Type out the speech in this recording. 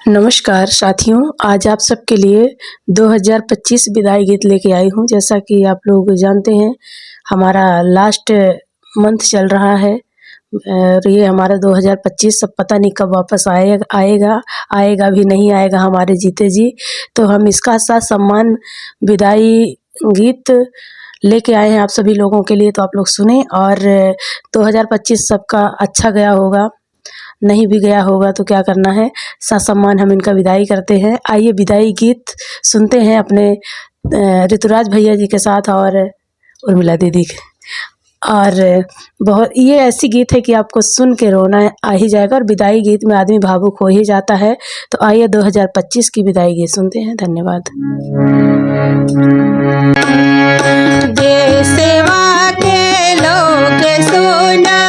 नमस्कार साथियों, आज आप सबके लिए 2025 विदाई गीत लेके आई हूँ। जैसा कि आप लोग जानते हैं, हमारा लास्ट मंथ चल रहा है और ये हमारा 2025 सब पता नहीं कब वापस आएगा भी नहीं आएगा हमारे जीते जी। तो हम इसका साथ सम्मान विदाई गीत लेके आए हैं आप सभी लोगों के लिए, तो आप लोग सुने और 2025 सबका अच्छा गया होगा। नहीं भी गया होगा तो क्या करना है, ससम्मान हम इनका विदाई करते हैं। आइए विदाई गीत सुनते हैं अपने ऋतुराज भैया जी के साथ और उर्मिला दीदी के। और बहुत ये ऐसी गीत है कि आपको सुन के रोना आ ही जाएगा और विदाई गीत में आदमी भावुक हो ही जाता है। तो आइए 2025 की विदाई गीत सुनते हैं। धन्यवाद। देश सेवा के लोग सोना